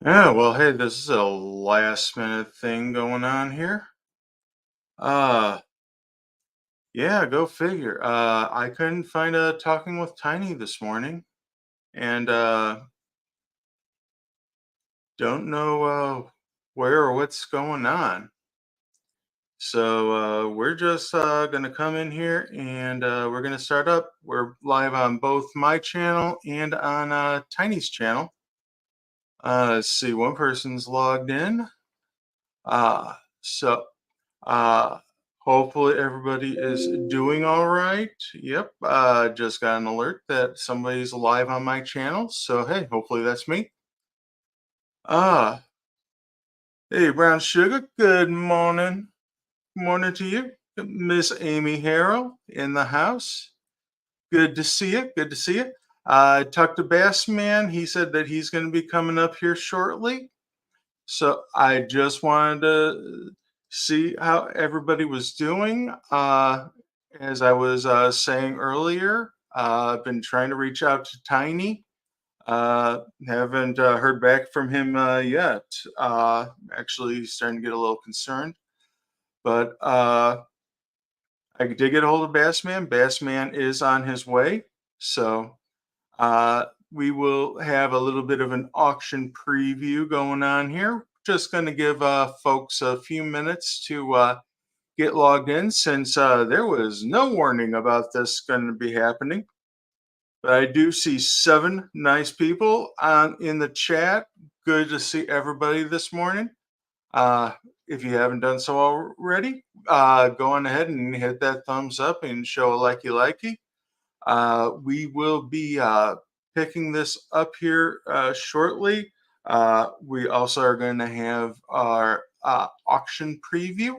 Yeah, well, hey, this is a last minute thing going on here. Uh, yeah, go figure. I couldn't find a Talking with Tiny this morning, and don't know where or what's going on. So we're just gonna come in here and we're gonna start up. We're live on both my channel and on Tiny's channel. Let's see, one person's logged in. So Uh, hopefully everybody is doing all right. Yep, just got an alert that somebody's live on my channel. So hey, hopefully that's me. Ah, hey Brown Sugar, good morning. Morning to you. Miss Amy Harrell in the house. Good to see you. Good to see you. I talked to Bass Man. He said that he's going to be coming up here shortly. So I just wanted to see how everybody was doing. As I was saying earlier, I've been trying to reach out to Tiny. Haven't heard back from him yet. Actually, starting to get a little concerned. But I did get a hold of Bassman. Bassman is on his way. So we will have a little bit of an auction preview going on here. Just going to give folks a few minutes to get logged in since there was no warning about this going to be happening. But I do see 7 nice people in the chat. Good to see everybody this morning. Uh, if you haven't done so already, go on ahead and hit that thumbs up and show a likey. We will be picking this up here shortly. We also are going to have our auction preview.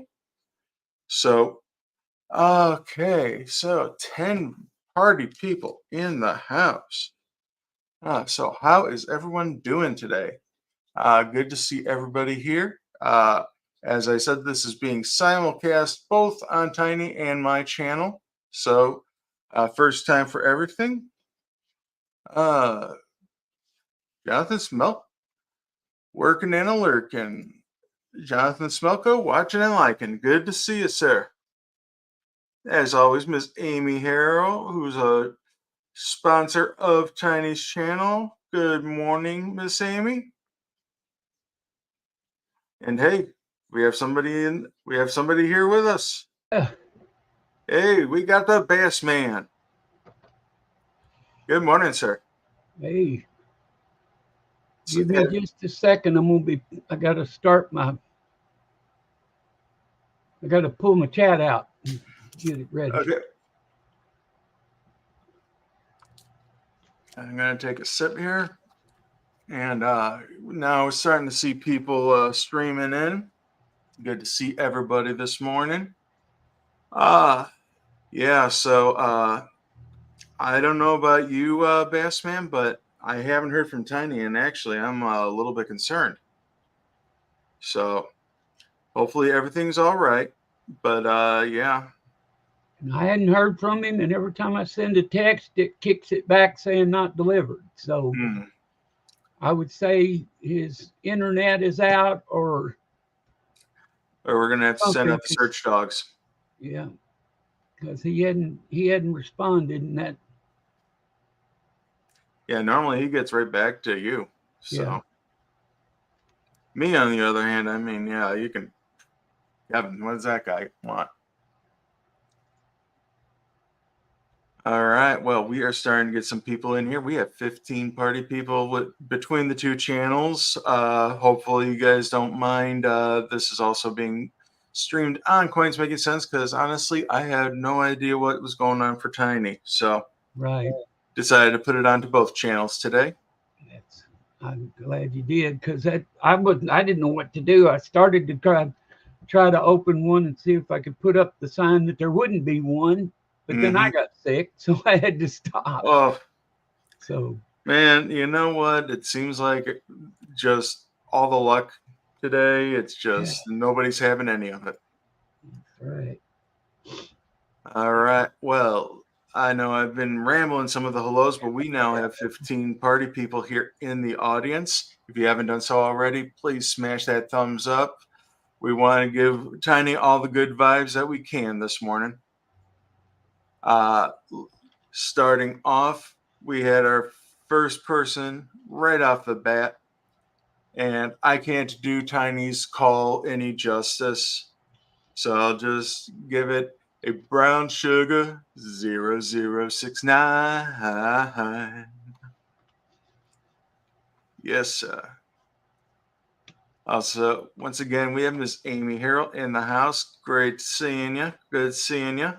So, okay, so 10 party people in the house. So, how is everyone doing today? Good to see everybody here. As I said, this is being simulcast both on Tiny and my channel. So, first time for everything. Uh, Jonathan Smelt, working and a lurking. Jonathan Smelko, watching and liking. Good to see you, sir. As always, Miss Amy Harrell, who's a sponsor of Tiny's channel. Good morning, Miss Amy. And hey, we have somebody here with us. Yeah. Hey, we got the Bass Man. Good morning, sir. Hey, So, give me just a second. I got to I got to pull my chat out and get it ready. okay, I'm gonna take a sip here. And now we're starting to see people streaming in. Good to see everybody this morning. Uh yeah, so I don't know about you, Bassman, but I haven't heard from Tiny, and actually I'm a little bit concerned. So hopefully everything's all right. But yeah. And I hadn't heard from him, and every time I send a text, it kicks it back saying not delivered. So Hmm. I would say his internet is out or Or we're gonna have to send something. out the search dogs. Yeah, because he hadn't responded, and that Yeah, normally he gets right back to you. yeah. So me on the other hand, I mean, yeah, you can Kevin, what does that guy want? All right. Well, we are starting to get some people in here. We have 15 party people between the two channels. Hopefully, you guys don't mind. This is also being streamed on Coins Making Sense because honestly, I had no idea what was going on for Tiny. So Right. decided to put it onto both channels today. That's, I'm glad you did because I didn't know what to do. I started to try to open one and see if I could put up the sign that there wouldn't be one, but then I Mm-hmm. got sick, so I had to stop. Oh, So man, you know what? It seems like just all the luck today. It's yeah, just nobody's having any of it. right. All right. Well, I know I've been rambling some of the hellos, but we now have 15 party people here in the audience. If you haven't done so already, please smash that thumbs up. We want to give Tiny all the good vibes that we can this morning. Starting off, we had our first person right off the bat, and I can't do Tiny's call any justice. So I'll just give it a brown sugar 0069. Yes, sir. Also, once again, we have Miss Amy Harrell in the house. Great seeing you. Good seeing you.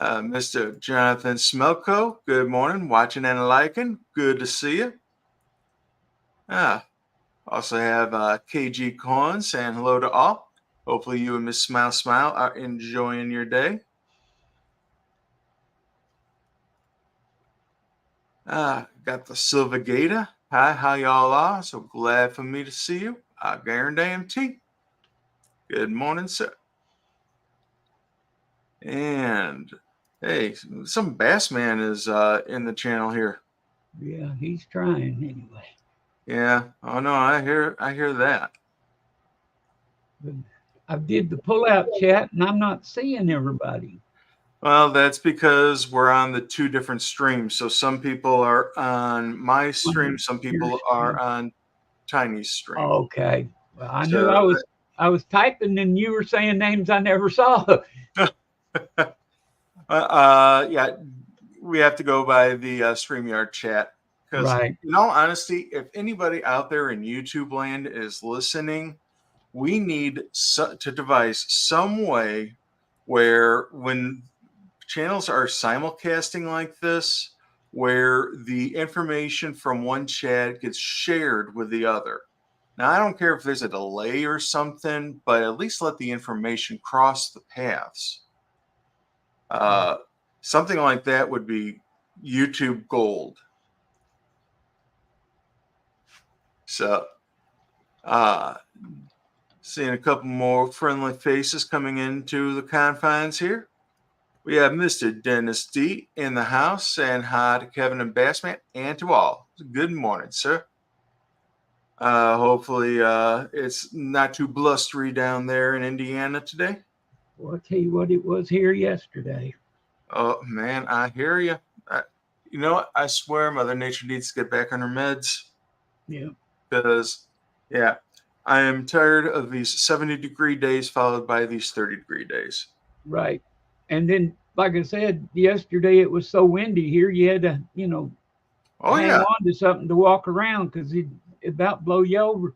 Mr. Jonathan Smelko, good morning. Watching and liking. Good to see you. Also have KG Cohen saying hello to all. Hopefully you and Miss Smile Smile are enjoying your day. Got the Silver Gator. Hi, how y'all are? So glad for me to see you. Guarantee T. Good morning, sir. And hey, some Bass Man is in the channel here. Yeah, he's trying anyway. Yeah. Oh no, I hear that. But I did the pull-out chat, and I'm not seeing everybody. Well, that's because we're on the two different streams. So some people are on my stream, some people are on Tiny's stream. Okay. Well, I knew So, I was typing, and you were saying names I never saw. yeah, we have to go by the StreamYard chat because, Right. in all honesty, if anybody out there in YouTube land is listening, we need to devise some way where when channels are simulcasting like this, where the information from one chat gets shared with the other. Now, I don't care if there's a delay or something, but at least let the information cross the paths. Something like that would be YouTube gold. So, seeing a couple more friendly faces coming into the confines here. We have Mr. Dennis D in the house saying hi to Kevin and Bassman and to all. Good morning, sir. Hopefully, it's not too blustery down there in Indiana today. Well, I'll tell you what it was here yesterday. Oh, man, I hear you. You know what? I swear Mother Nature needs to get back on her meds. Yeah. Because, yeah, I am tired of these 70-degree days followed by these 30-degree days. Right. And then, like I said, yesterday it was so windy here, you had to, hang on to something to walk around because it about blow you over.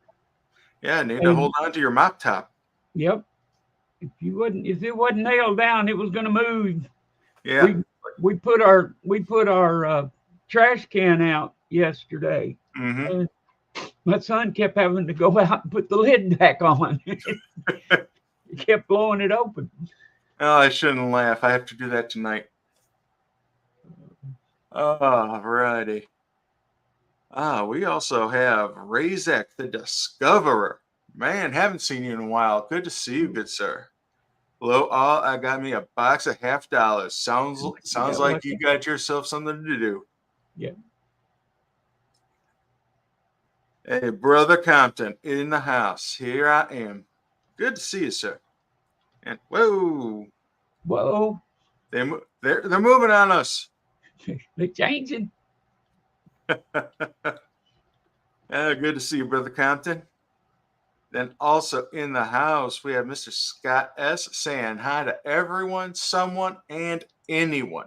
Yeah, need to hold on to your mop top. Yep. If it wasn't nailed down, it was going to move. Yeah. We put our trash can out yesterday, and my son kept having to go out and put the lid back on. He kept blowing it open. Oh, I shouldn't laugh. I have to do that tonight. Alrighty. We also have Razek the Discoverer. Man, haven't seen you in a while. Good to see you, good sir. Hello, all. I got me a box of $50. Sounds like you got yourself something to do. Yeah. Hey, Brother Compton in the house. Here I am. Good to see you, sir. And whoa, they're moving on us. They're changing. Good to see you, Brother Compton. Then also in the house, we have Mr. Scott S. saying hi to everyone, someone, and anyone.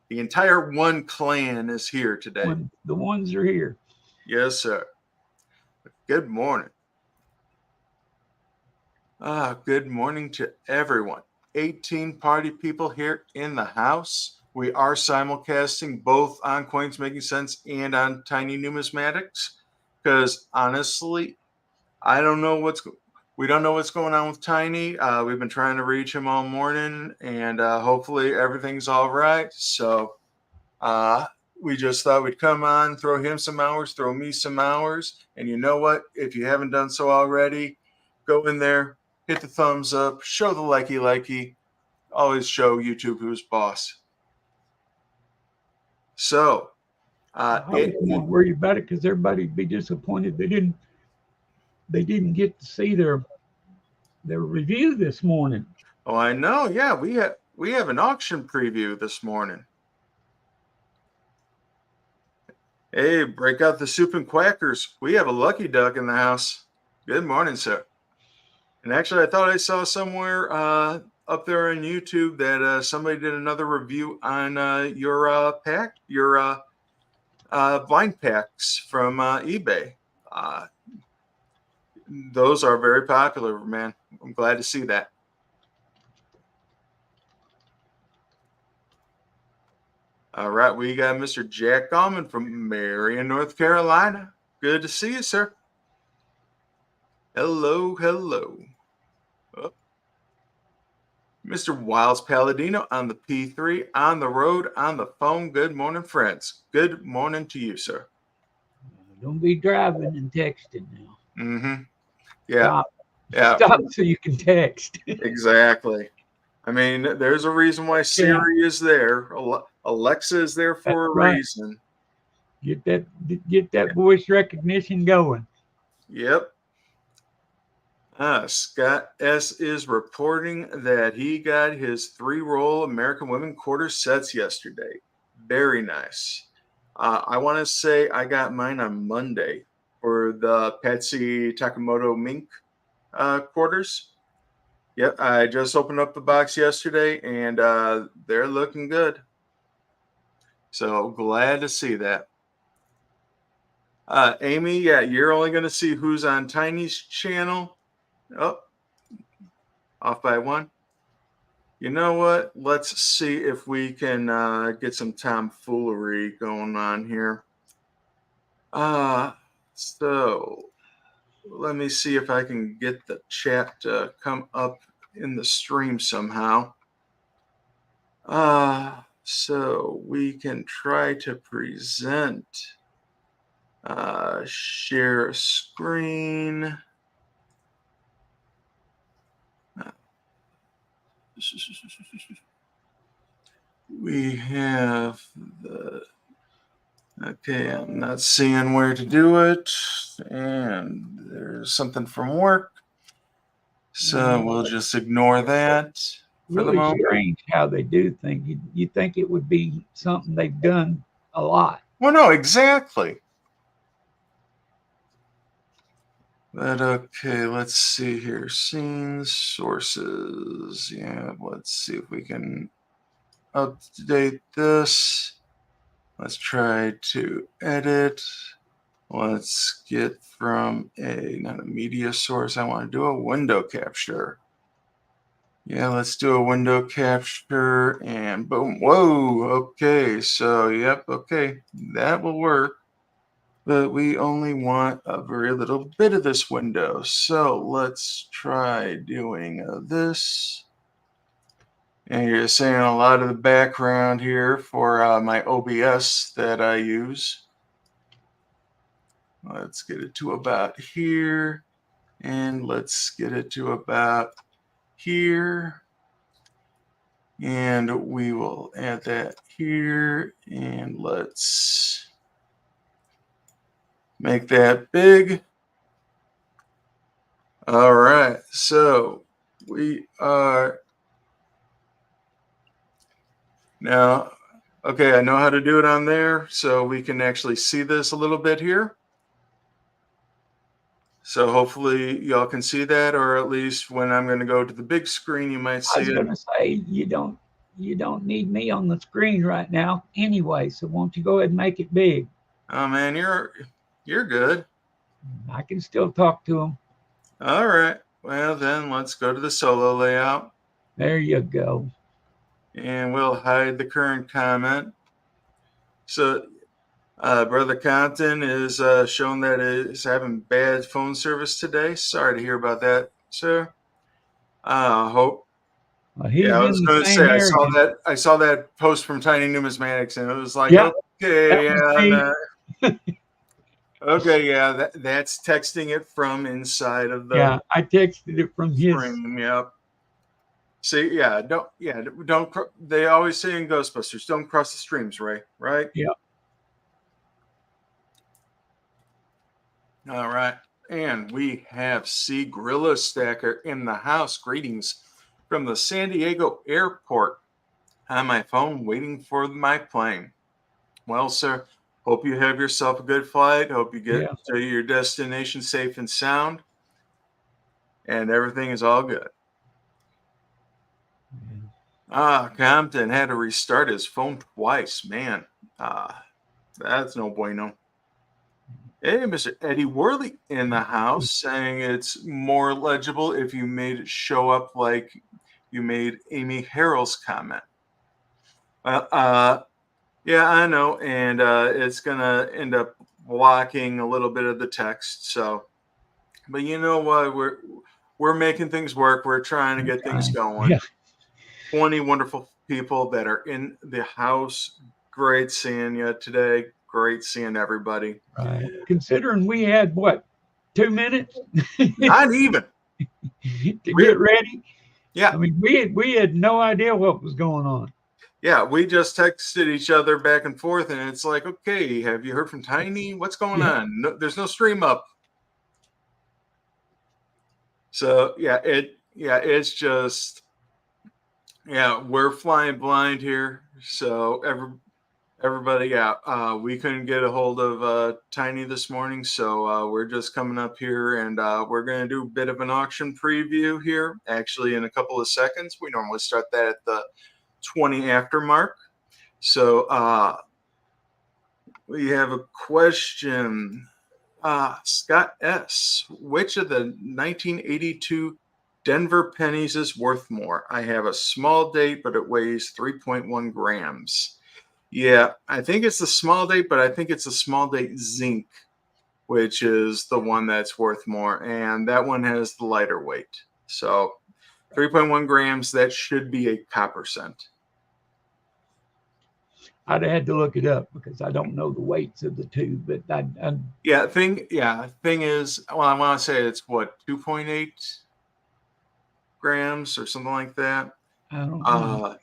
The entire One Clan is here today. The ones are here. Yes, sir. Good morning. Good morning to everyone. 18 party people here in the house. We are simulcasting both on Coins Making Sense and on Tiny Numismatics because honestly, we don't know what's going on with Tiny. We've been trying to reach him all morning, and hopefully everything's all right. So we just thought we'd come on, throw him some hours, throw me some hours. And you know what? If you haven't done so already, go in there, hit the thumbs up, show the likey. always show YouTube who's boss. So, I won't worry about it because everybody'd be disappointed they didn't get to see their review this morning. Oh, I know. Yeah, we have an auction preview this morning. Hey, break out the soup and quackers. We have a lucky duck in the house. Good morning, sir. And actually, I thought I saw somewhere up there on YouTube that somebody did another review on your blind packs from eBay. Those are very popular, man. I'm glad to see that. All right, we got Mr. Jack Gallman from Marion, North Carolina. Good to see you, sir. Hello, hello. Oh. Mr. Wiles Palladino on the P3, on the road, on the phone. Good morning, friends. Good morning to you, sir. Don't be driving and texting now. Mm-hmm. Yeah. Stop. Yeah. Stop so you can text. Exactly. I mean, there's a reason why Siri is there. Alexa is there for a reason. Get that voice recognition going. Yep. Scott S. is reporting that he got his 3-roll American Women quarter sets yesterday. Very nice. I want to say I got mine on Monday for the Patsy Takamoto Mink quarters. Yep, I just opened up the box yesterday, and they're looking good. So glad to see that. Amy, yeah, you're only going to see who's on Tiny's channel. Oh, off by 1. You know what? Let's see if we can get some tomfoolery going on here. So let me see if I can get the chat to come up in the stream somehow. So we can try to present, share screen. We have the, okay, I'm not seeing where to do it, and there's something from work, so we'll just ignore that for the moment. Strange how they do things. You think it would be something they've done a lot. Well, no, exactly. But okay, let's see here. Scenes, sources. Yeah, let's see if we can update this. Let's try to edit. Let's get from not a media source. I want to do a window capture. Yeah, let's do a window capture and boom. Whoa, okay. So, yep, okay. That will work. But we only want a very little bit of this window. So let's try doing this. And you're seeing a lot of the background here for my OBS that I use. Let's get it to about here. And let's get it to about here. And we will add that here. And let's make that big. All right. So we are now, okay, I know how to do it on there. So we can actually see this a little bit here. So hopefully y'all can see that, or at least when I'm going to go to the big screen, you might see it. I was going to say, you don't need me on the screen right now anyway, so won't you go ahead and make it big? Oh man, you're good. I can still talk to them. All right. Well, then let's go to the solo layout. There you go. And we'll hide the current comment. So Brother Compton is showing that it's having bad phone service today. Sorry to hear about that, sir. Hope. Yeah, I was going to say I saw that post from Tiny Numismatics, and it was like, okay, okay, yeah, that's texting it from inside of the. Yeah, I texted it from his. Screen, yep. See, don't. They always say in Ghostbusters, "Don't cross the streams," Ray. Right? Yeah. All right. And we have C. Gorilla Stacker in the house. Greetings from the San Diego airport. On my phone, waiting for my plane. Well, sir, hope you have yourself a good flight. Hope you get Yeah. to your destination safe and sound, and everything is all good. Compton had to restart his phone twice. Man, that's no bueno. Hey, Mr. Eddie Worley in the house saying it's more legible if you made it show up like you made Amy Harrell's comment. Yeah, I know, and it's gonna end up blocking a little bit of the text. So, but you know what? We're making things work. We're trying to get things going. Yeah. 20 wonderful people that are in the house. Great seeing you today. Great seeing everybody. Right. Considering we had what, 2 minutes Not even. to get ready. Yeah. I mean, we had no idea what was going on. Yeah, we just texted each other back and forth, and it's like, okay, have you heard from Tiny? What's going on? No, there's no stream up. So it's just we're flying blind here. So everybody, we couldn't get a hold of Tiny this morning, so we're just coming up here, and we're gonna do a bit of an auction preview here. Actually, in a couple of seconds, we normally start that at the 20 after mark. So we have a question. Scott S. Which of the 1982 Denver pennies is worth more? I have a small date, but it weighs 3.1 grams. Yeah, I think it's the small date, but I think it's a small date zinc, which is the one that's worth more. And that one has the lighter weight. So 3.1 grams, that should be a copper cent. I'd have had to look it up because I don't know the weights of the two, but thing is, well, I want to say it's what, 2.8 grams or something like that. I don't know.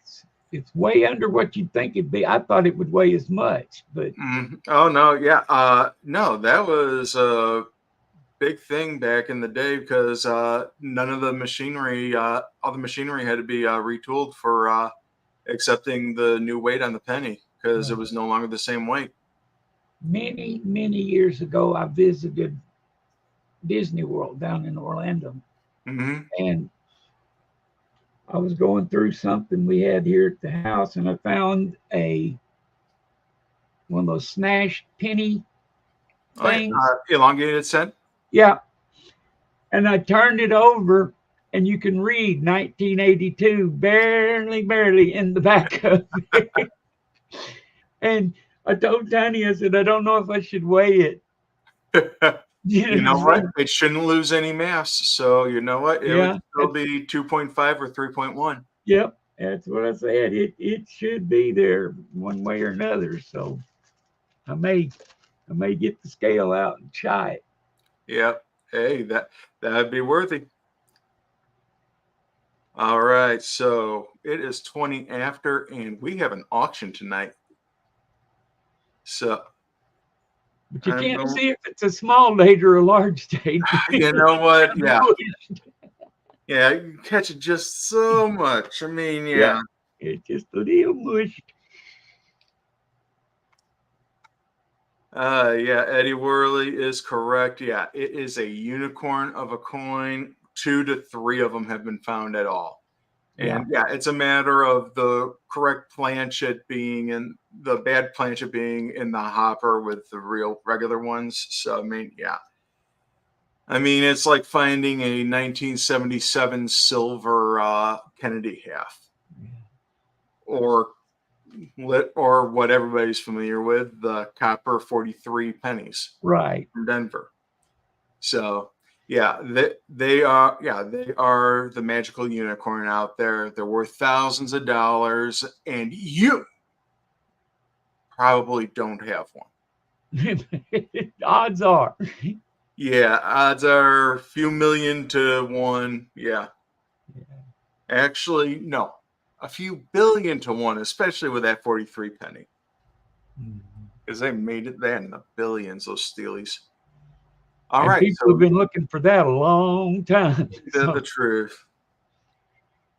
It's way under what you'd think it'd be. I thought it would weigh as much, but oh no, no, that was a big thing back in the day because none of the machinery, all the machinery had to be retooled for accepting the new weight on the penny because it was no longer the same weight. Many, many years ago, I visited Disney World down in Orlando. Mm-hmm. And I was going through something we had here at the house, and I found one of those smashed penny things. Elongated cent? Yeah. And I turned it over, and you can read 1982 barely in the back of it. And I told Tiny, I said, I don't know if I should weigh it. You know what? It shouldn't lose any mass. So you know what? It would still be 2.5 or 3.1. Yep. That's what I said. It should be there one way or another. So I may get the scale out and try it. Yep. Hey, that'd be worthy. All right. So it is 20 after, and we have an auction tonight. So but you can't see if it's a small date or a large date. You know what? Yeah. Yeah, you can catch it just so much. I mean, yeah. It's just a little mushed. Eddie Worley is correct. Yeah, it is a unicorn of a coin. 2 to 3 of them have been found at all. And it's a matter of the correct planchet being in the bad planchet being in the hopper with the real regular ones. So, I mean, it's like finding a 1977 silver Kennedy half, or what everybody's familiar with, the copper 43 pennies, right, from Denver. So they are the magical unicorn out there. They're worth thousands of dollars, and you probably don't have one. Odds are. Yeah, odds are a few million to one. Yeah. Actually, no. A few billion to one, especially with that 43 penny. Because they made it that in the billions, those Steelies. All And right. people So have been looking for that a long time. the truth.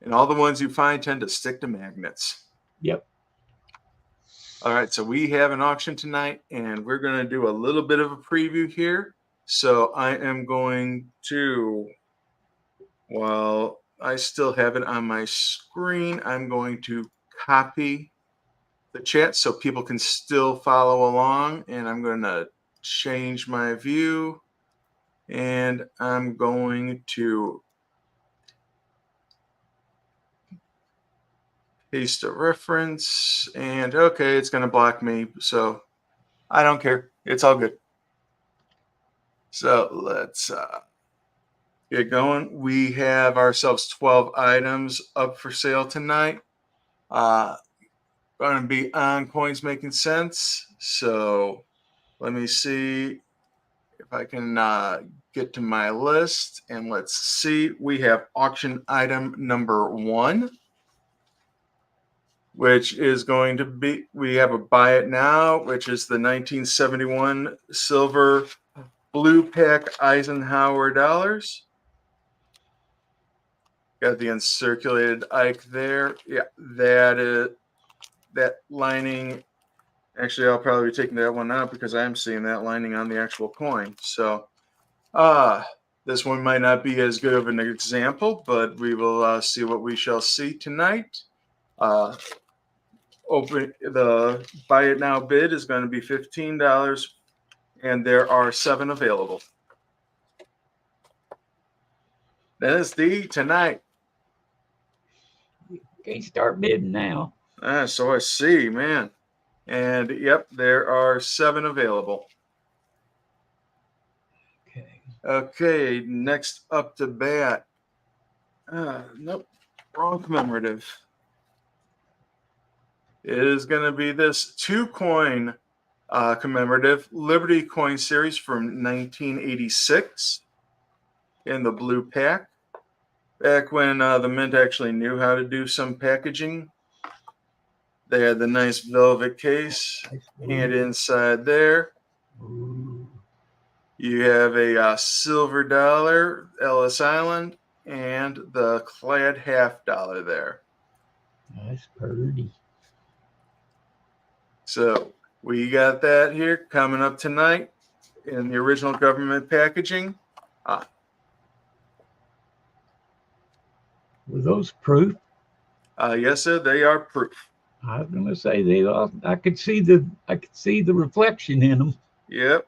And all the ones you find tend to stick to magnets. Yep. All right. So we have an auction tonight, and we're going to do a little bit of a preview here. So I am going to, while I still have it on my screen, I'm going to copy the chat so people can still follow along. And I'm going to change my view, and I'm going to paste a reference, and okay, it's going to block me, so I don't care. It's all good. So let's get going. We have ourselves 12 items up for sale tonight. Going to be on Coins Making Sense. So let me see if I can get to my list, and let's see. We have auction item number 1, which is going to be, we have a buy it now, which is the 1971 silver blue pack Eisenhower dollars. Got the uncirculated Ike there. Yeah, that lining. Actually, I'll probably be taking that one out because I'm seeing that lining on the actual coin. So, this one might not be as good of an example, but we will see what we shall see tonight. Open the buy it now bid is going to be $15, and there are 7 available. That is the tonight. Can't start bidding now. So I see, man. And yep, there are 7 available. Okay, next up to bat. Nope, wrong commemorative. It is going to be this 2-coin commemorative Liberty coin series from 1986 in the blue pack. Back when the Mint actually knew how to do some packaging. They had the nice velvet case, and inside there, you have a silver dollar, Ellis Island, and the clad $half there. That's pretty. So we got that here coming up tonight in the original government packaging. Were those proof? Yes, sir, they are proof. I was going to say they. I could see the reflection in them. Yep.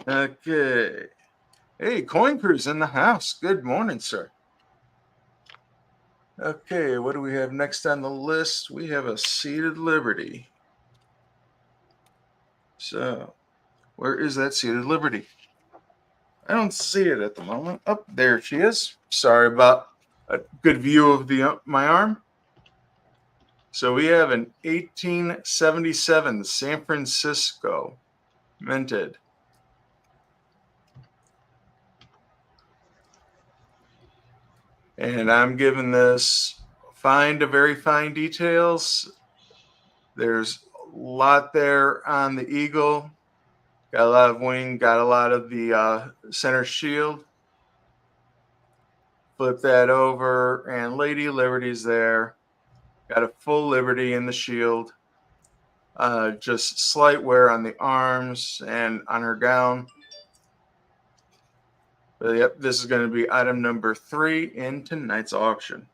Okay. Hey, Coin Crew's in the house. Good morning, sir. Okay, what do we have next on the list? We have a Seated Liberty. So, where is that Seated Liberty? I don't see it at the moment. Oh, there she is. Sorry about a good view of my arm. So we have an 1877 San Francisco minted. And I'm giving this fine to very fine details. There's a lot there on the eagle. Got a lot of wing, got a lot of the center shield. Flip that over, and Lady Liberty's there. Got a full Liberty in the shield. Just slight wear on the arms and on her gown. But yep, this is going to be item number 3 in tonight's auction.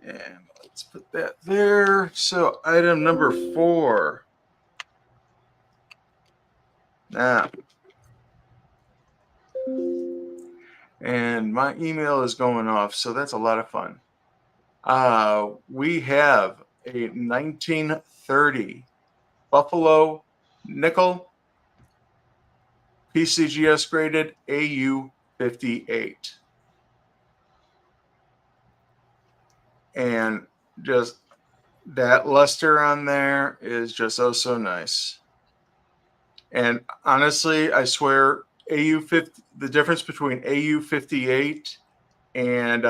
And let's put that there. So item number 4. Now, and my email is going off, so that's a lot of fun. We have a 1930 Buffalo nickel PCGS graded AU 58. And just that luster on there is just oh so nice. And honestly, I swear, AU 50, the difference between AU 58 and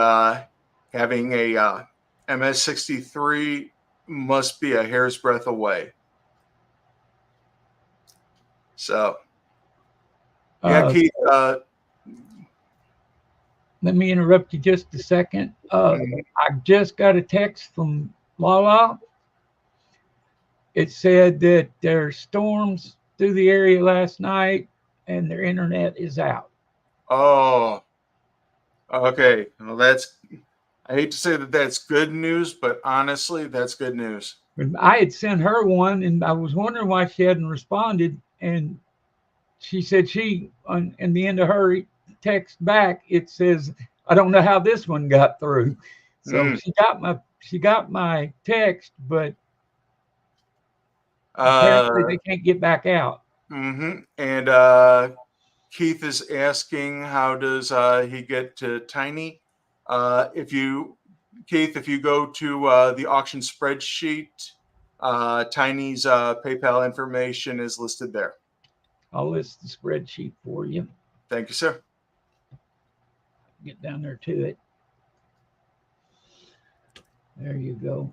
having a MS63 must be a hair's breadth away. So, yeah, Keith. Let me interrupt you just a second. I just got a text from Lala. It said that there are storms through the area last night and their internet is out. Oh, okay. Well, I hate to say that that's good news, but honestly, that's good news. I had sent her one and I was wondering why she hadn't responded. And she said in the end of her text back, it says, I don't know how this one got through. So she got my text, but apparently they can't get back out. And Keith is asking, how does he get to Tiny? Keith, if you go to the auction spreadsheet, Tiny's PayPal information is listed there. I'll list the spreadsheet for you. Thank you, sir. Get down there to it. There you go.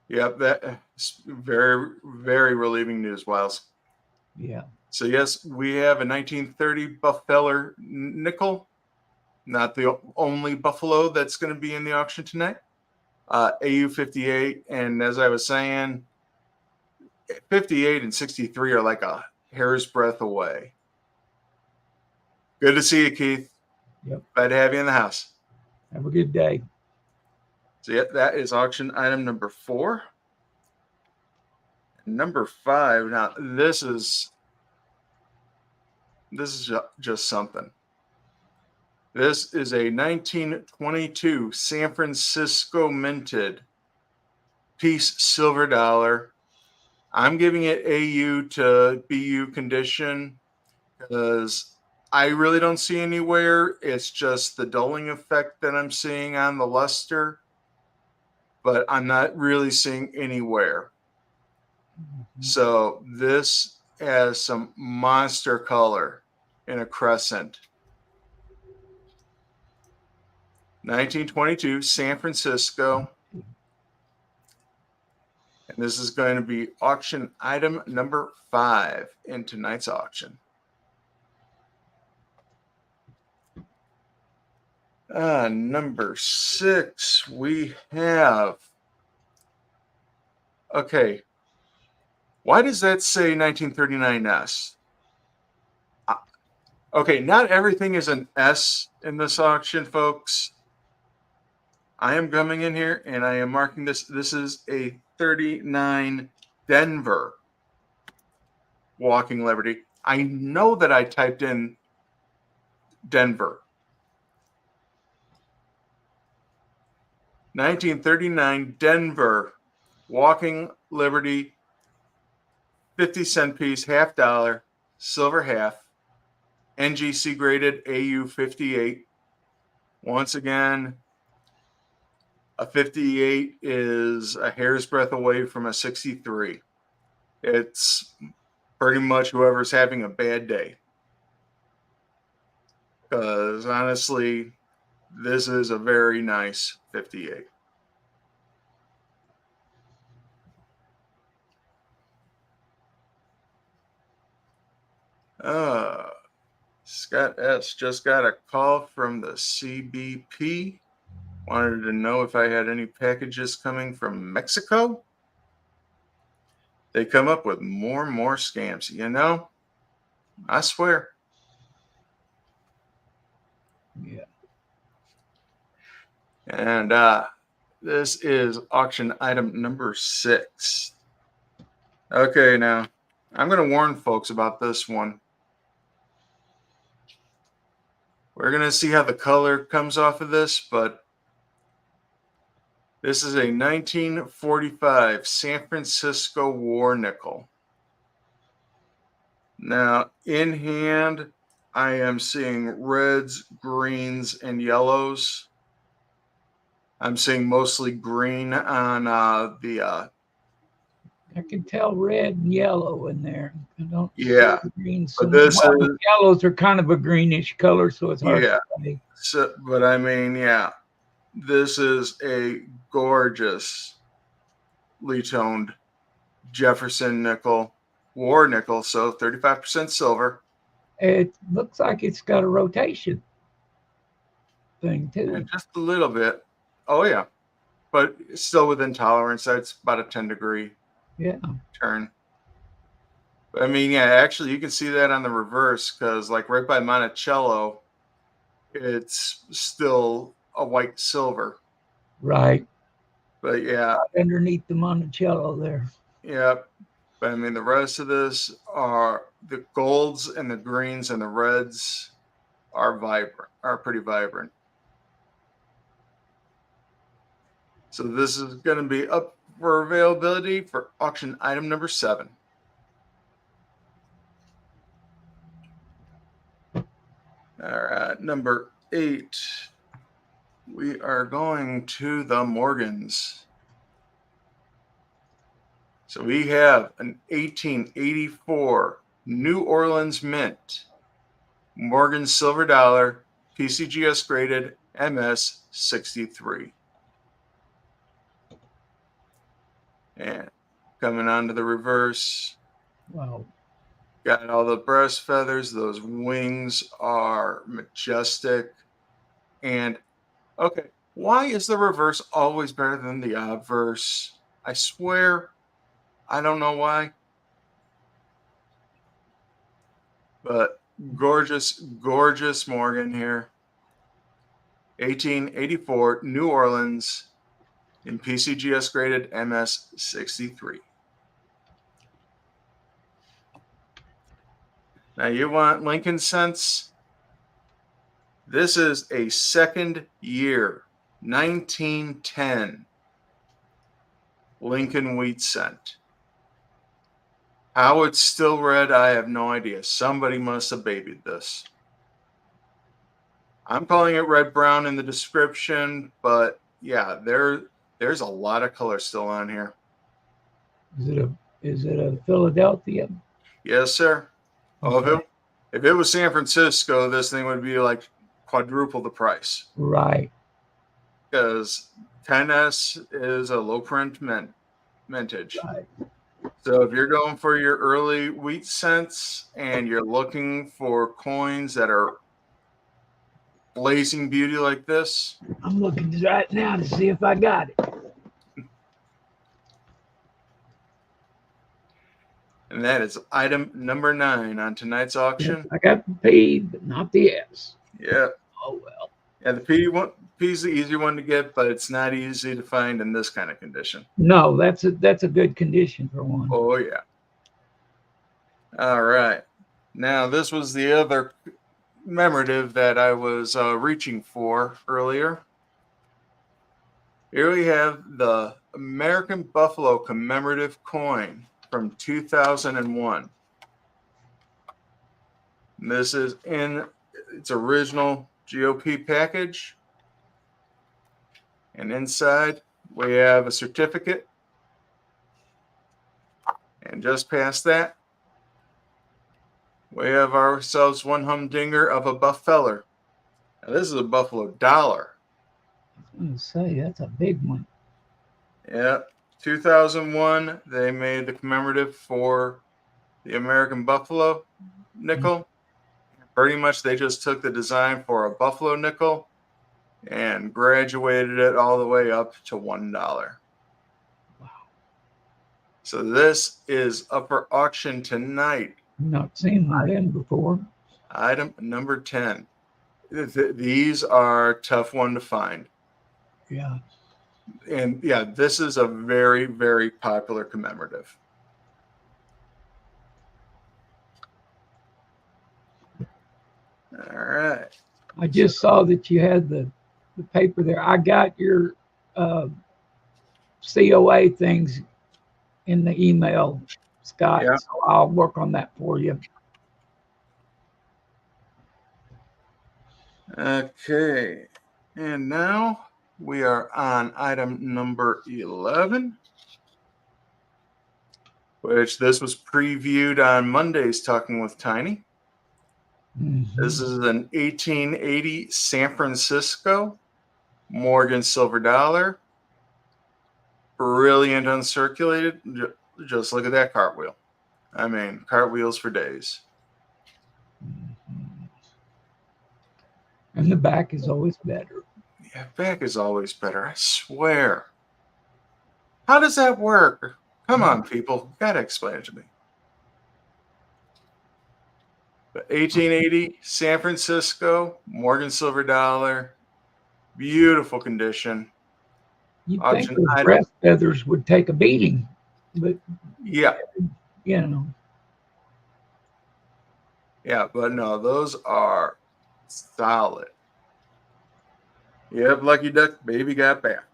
Yep, that's very, very relieving news, Wiles. Yeah. So yes, we have a 1930 Buffeller nickel. Not the only Buffalo that's going to be in the auction tonight. AU 58, and as I was saying, 58 and 63 are like a hair's breadth away. Good to see you, Keith. Yep. Glad to have you in the house. Have a good day. So yeah, that is auction item number 4. Number 5. Now this is just something. This is a 1922 San Francisco minted piece silver dollar. I'm giving it AU to BU condition because I really don't see anywhere. It's just the dulling effect that I'm seeing on the luster, but I'm not really seeing anywhere. So this has some monster color in a crescent. 1922 San Francisco. And this is going to be auction item number 5 in tonight's auction. Number 6, we have. Okay. Why does that say 1939S? Okay, not everything is an S in this auction, folks. I am coming in here and I am marking this. This is a 39 Denver Walking Liberty. I know that I typed in Denver. 1939 Denver Walking Liberty, 50-cent piece, $50, silver half, NGC graded AU 58. Once again, a 58 is a hair's breadth away from a 63. It's pretty much whoever's having a bad day. Because honestly, this is a very nice 58. Scott S. just got a call from the CBP. Wanted to know if I had any packages coming from Mexico. They come up with more and more scams. You know, I swear. Yeah. And this is auction item number 6. Okay, now I'm going to warn folks about this one. We're going to see how the color comes off of this, but this is a 1945 San Francisco War nickel. Now, in hand, I am seeing reds, greens, and yellows. I'm seeing mostly green on the I can tell red and yellow in there. I don't see Yeah, the green so but much. this Well, the is yellows are kind of a greenish color, so it's hard yeah. to say. So, but I mean, yeah, this is a gorgeously toned Jefferson nickel, war nickel, so 35% silver, It looks like it's got a rotation thing and too. just a little bit. Oh yeah, but still within tolerance. That's about a 10-degree Yeah, turn. I mean, yeah, actually, you can see that on the reverse because, like, right by Monticello, it's still a white silver. right. But yeah, Right underneath the Monticello there. yeah. But I mean, the rest of this are the golds and the greens and the reds are vibrant, are pretty vibrant. So this is going to be up for availability for auction item number 7. All right, number 8. We are going to the Morgans. So we have an 1884 New Orleans Mint Morgan Silver Dollar PCGS graded MS 63. And coming on to the reverse, Wow. got all the breast feathers. Those wings are majestic. And okay, why is the reverse always better than the obverse? I swear, I don't know why, but gorgeous, gorgeous Morgan here. 1884 New Orleans in PCGS graded MS 63. Now you want Lincoln cents? This is a second year, 1910 Lincoln wheat cent. How it's still red, I have no idea. Somebody must have babied this. I'm calling it red brown in the description, but yeah, there's a lot of color still on here. Is it a Philadelphia? Yes, sir. Oh, Okay. if it was San Francisco, this thing would be like quadruple the price Right. because 10S is a low print mintage. Right. So if you're going for your early wheat cents and you're looking for coins that are blazing beauty like this, I'm looking right now to see if I got it. and that is item number 9 on tonight's Yes, auction. I got the P, but not the S. Yeah, Oh well. yeah, the P's the easy one to get, but it's not easy to find in this kind of condition. No, that's a good condition for one. Oh yeah. All right. Now this was the other commemorative that I was reaching for earlier. Here we have the American Buffalo commemorative coin from 2001. And this is in its original GOP package. And inside, we have a certificate. And just past that, we have ourselves one humdinger of a Buffeller. Now, this is a Buffalo dollar. I was going to say that's a big one. Yeah, 2001, they made the commemorative for the American Buffalo nickel. Pretty much they just took the design for a Buffalo nickel and graduated it all the way up to $1. Wow. So this is up for auction tonight. Not seen one of them before. Item number 10. These are a tough one to find. Yeah. And yeah, this is a very, very popular commemorative. All right. I just saw that you had the paper there. I got your uh, COA things in the email, Scott. Yeah. So I'll work on that for you. Okay. And now we are on item number 11. which this was previewed on Monday's Talking with Tiny. This is an 1880 San Francisco Morgan silver dollar. Brilliant uncirculated. Just look at that cartwheel. I mean, cartwheels for days. And the back is always better. Yeah, back is always better, I swear. How does that work? Come on, people. Gotta explain it to me. The 1880 San Francisco Morgan silver dollar. Beautiful condition. You'd think Auction those item. breast feathers would take a beating, but Yeah. you know. Yeah, but no, those are solid. Yep, lucky duck, baby got back.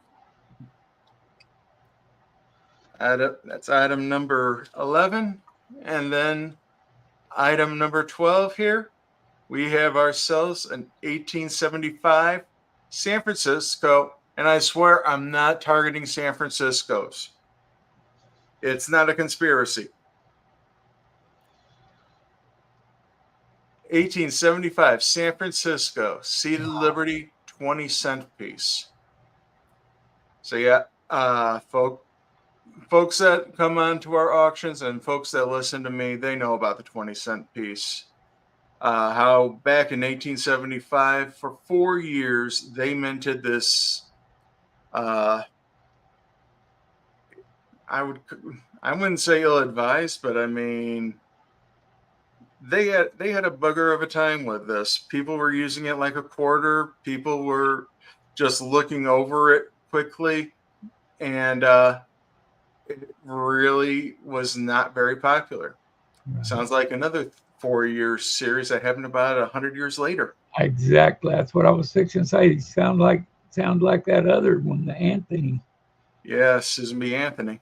That's item number 11. And then item number 12 here, we have ourselves an 1875 San Francisco. And I swear I'm not targeting San Francisco's. It's not a conspiracy. 1875 San Francisco, Seated Liberty, 20-cent piece. So yeah, folks that come on to our auctions and folks that listen to me, they know about the 20-cent piece. How back in 1875, for 4 years, they minted this. I wouldn't say ill-advised, but I mean, they had a bugger of a time with this. People were using it like a quarter. People were just looking over it quickly, and it really was not very popular. Right. Sounds like another 4-year series that happened about 100 years later. Exactly. That's what I was fixing to say. Sound like that other one, the Anthony. Yeah, Susan B. Anthony.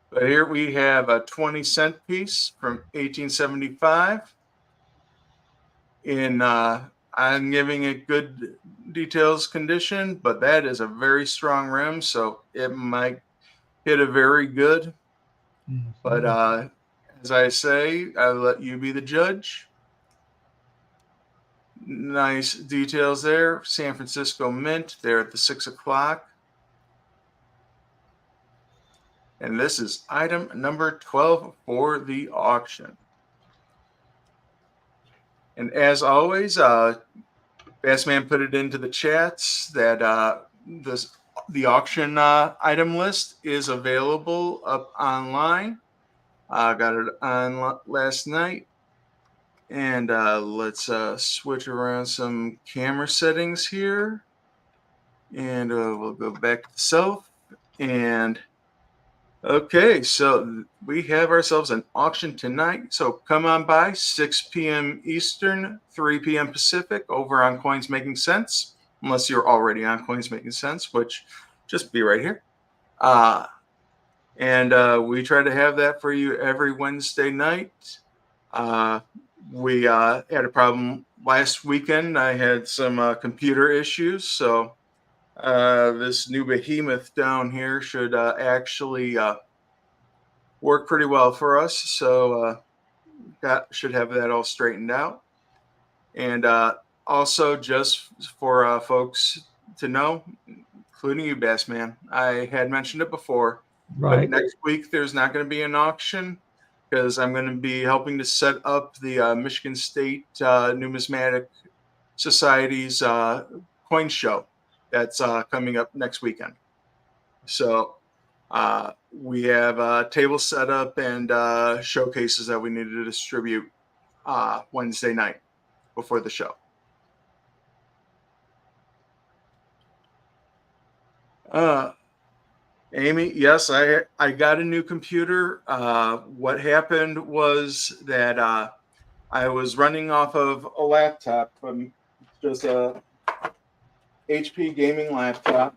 But here we have a 20-cent piece from 1875. I'm giving it good details condition, but that is a very strong rim, so it might hit a very good. But as I say, I let you be the judge. Nice details there. San Francisco Mint there at the 6 o'clock. And this is item number 12 for the auction. And as always, Bassman put it into the chats that the auction item list is available up online. I got it on last night. And let's switch around some camera settings here. And we'll go back to self. And okay, so we have ourselves an auction tonight. So come on by 6 p.m. Eastern, 3 p.m. Pacific over on Coins Making Sense, unless you're already on Coins Making Sense, which just be right here. And we try to have that for you every Wednesday night. We had a problem last weekend. I had some computer issues, so this new behemoth down here should actually work pretty well for us. So should have that all straightened out. And also, just for folks to know, including you, Bassman, I had mentioned it before, Right. but next week there's not going to be an auction because I'm going to be helping to set up the Michigan State Numismatic Society's coin show that's coming up next weekend. So we have tables set up and showcases that we need to distribute Wednesday night before the show. Amy, yes, I got a new computer. What happened was that I was running off of a laptop, just a HP gaming laptop.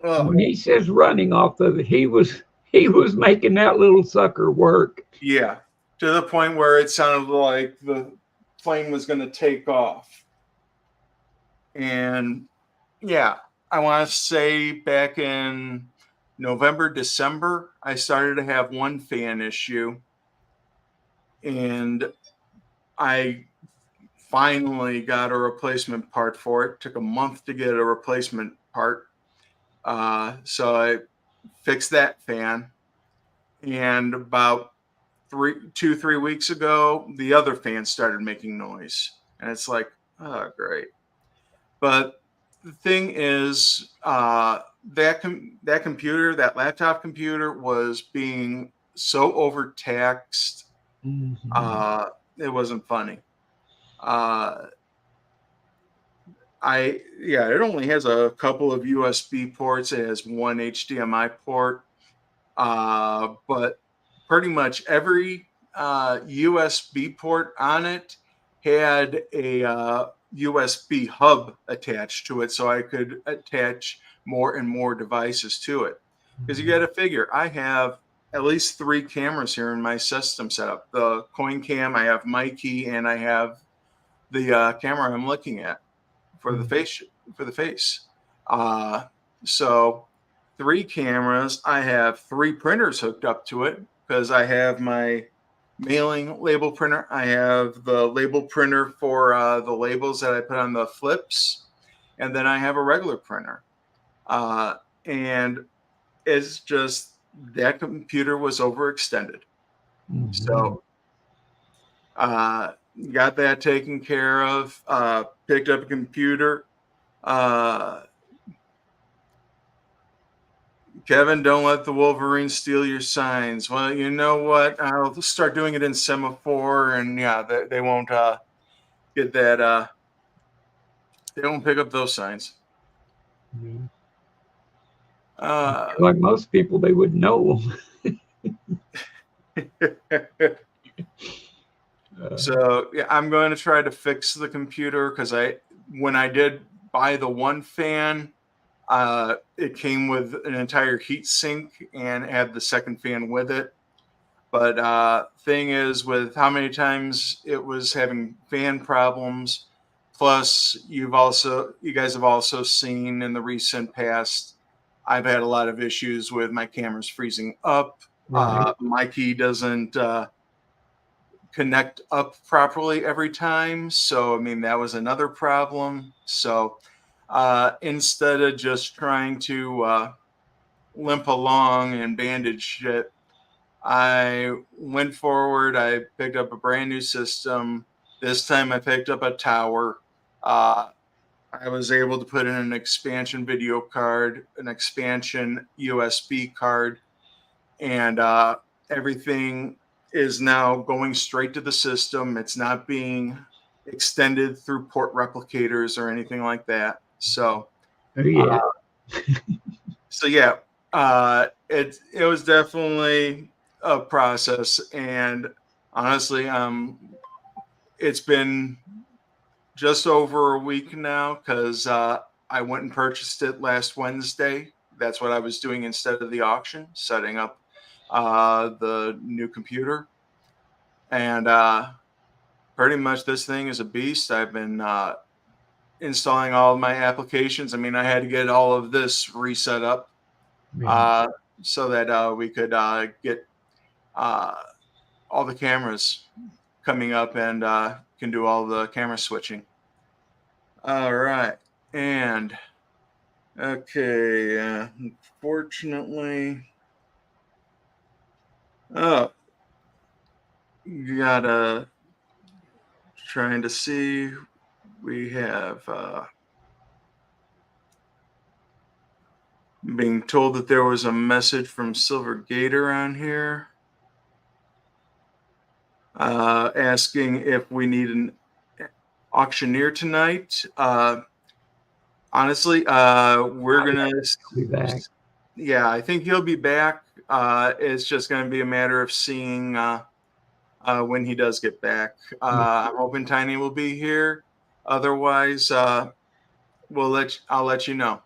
When he says running off of it, he was making that little sucker work. Yeah, to the point where it sounded like the plane was going to take off. And yeah, I want to say back in November, December, I started to have one fan issue, and I finally got a replacement part for it. Took a month to get a replacement part. So I fixed that fan. And about 3 weeks ago, the other fan started making noise. And it's like, oh, great. But the thing is, that computer, that laptop computer, was being so overtaxed. Mhm. Uh, it wasn't funny. Uh, it only has a couple of USB ports. It has one HDMI port, but pretty much every USB port on it had a USB hub attached to it, so I could attach more and more devices to it. Because you got to figure, I have at least 3 cameras here in my system set up. The coin cam, I have my key, and I have the camera I'm looking at for the Mhm. face for the face. Uh, so 3 cameras. I have 3 printers hooked up to it because I have my mailing label printer. I have the label printer for the labels that I put on the flips, and then I have a regular printer. Uh, and it's just that computer was overextended. Mhm. So uh, got that taken care of. Picked up a computer. Uh, Kevin, don't let the Wolverines steal your signs. Well, you know what? I'll start doing it in semaphore, and yeah, they won't get that. They won't pick up those signs. Yeah. Uh, Like most people, they would know. Uh, so yeah, I'm going to try to fix the computer because when I did buy the one fan, it came with an entire heat sink and had the second fan with it. But thing is, with how many times it was having fan problems, plus you guys have also seen in the recent past, I've had a lot of issues with my cameras freezing up. right. My key doesn't connect up properly every time, so I mean that was another problem. So instead of just trying to limp along and bandage it, I went forward. I picked up a brand new system. This time I picked up a tower. Uh, I was able to put in an expansion video card, an expansion USB card, and everything is now going straight to the system. It's not being extended through port replicators or anything like that. Oh, Uh, yeah. yeah, it was definitely a process, and honestly, it's been just over a week now because I went and purchased it last Wednesday. That's what I was doing instead of the auction, setting up the new computer, and pretty much this thing is a beast. I've been installing all of my applications. I mean, I had to get all of this reset up Yeah. uh, so that we could get uh, all the cameras coming up and can do all the camera switching. All right. And okay, unfortunately, oh, gotta trying to see. We have being told that there was a message from Silver Gator on here asking if we need an auctioneer tonight. Honestly, we're Oh, gonna, yeah. I'll be back. yeah, I think he'll be back. It's just gonna be a matter of seeing when he does get back. Yeah. I'm hoping Tiny will be here. Otherwise, I'll let you know.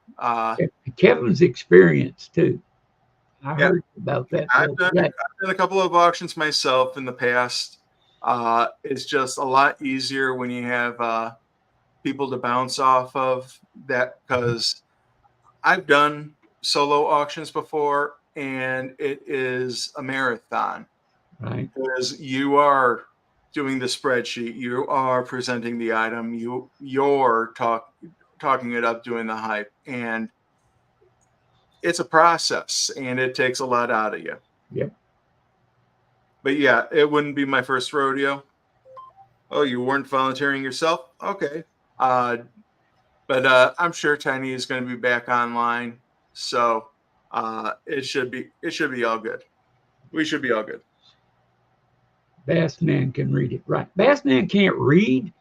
Kevin's experience too. I Yeah, heard about that the other day. I've done a couple of auctions myself in the past. It's just a lot easier when you have people to bounce off of that because I've done solo auctions before, and it is a marathon. Right. Because you are doing the spreadsheet, you are presenting the item, you're talking it up, doing the hype, and it's a process, and it takes a lot out of you. Yep. But yeah, it wouldn't be my first rodeo. Oh, you weren't volunteering yourself? Okay. Uh, but I'm sure Tiny is going to be back online, so it should be all good. We should be all good. Bassman can read it. Right. Bassman can't read.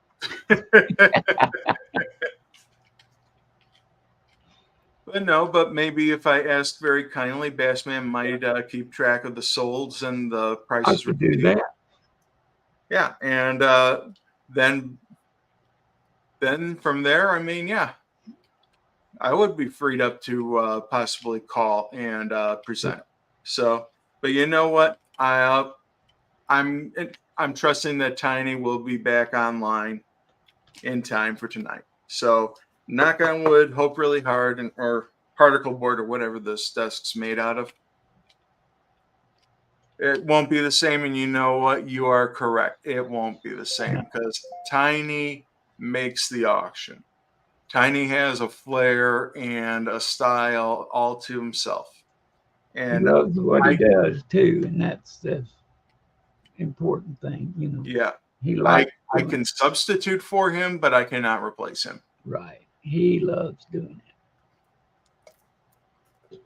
But maybe if I asked very kindly, Bassman might keep track of the solds and the I prices could do received. that. Yeah, and then then from there, I mean, yeah, I would be freed up to possibly call and present. So, but you know what? I'm I'm trusting that Tiny will be back online in time for tonight. So, knock on wood, hope really hard, or particle board or whatever this desk's made out of. It won't be the same, and you know what? You are correct. It won't be the same because Tiny makes the auction. Tiny has a flair and a style all to himself. He And loves what he I, does too, and that's the important thing. You know, yeah, he I, likes I doing can substitute for him, but I cannot replace him. it. Right. He loves doing it.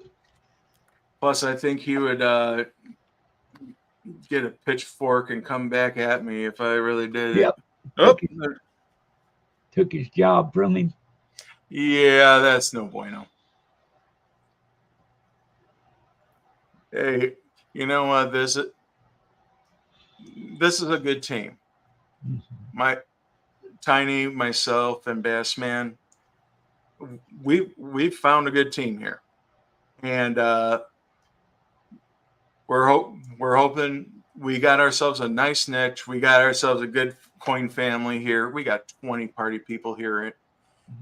Plus, I think he would get a pitchfork and come back at me if I really did it. Yep. Oh, Took his job from him. yeah, that's no bueno. Hey, you know what? This is a good team. My Tiny, myself, and Bassman, we've found a good team here, and we're hoping we got ourselves a nice niche. We got ourselves a good coin family here. We got 20 party people here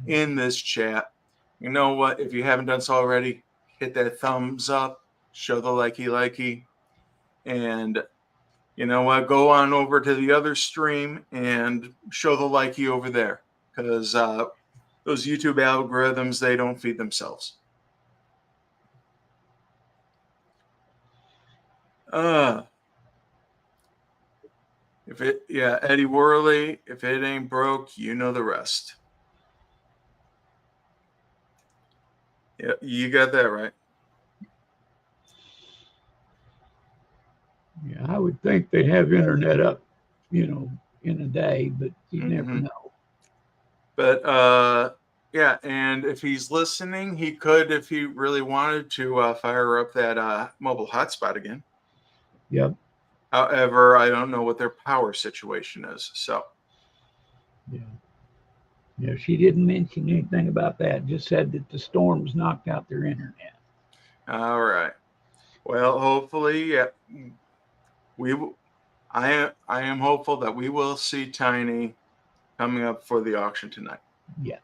in this chat. You know what? If you haven't done so already, hit that thumbs up, show the likey, and you know what? Go on over to the other stream and show the likey over there because those YouTube algorithms, they don't feed themselves. Eddie Worley, if it ain't broke, you know the rest. Yeah, you got that right. Yeah, I would think they'd have internet up, you know, in a day, but you never know. But yeah, and if he's listening, he could, if he really wanted to, fire up that mobile hotspot again. Yep. However, I don't know what their power situation is. So yeah. Yeah, she didn't mention anything about that. Just said that the storms knocked out their internet. all right. Well, hopefully, yeah, I am hopeful that we will see Tiny coming up for the auction tonight. Yeah.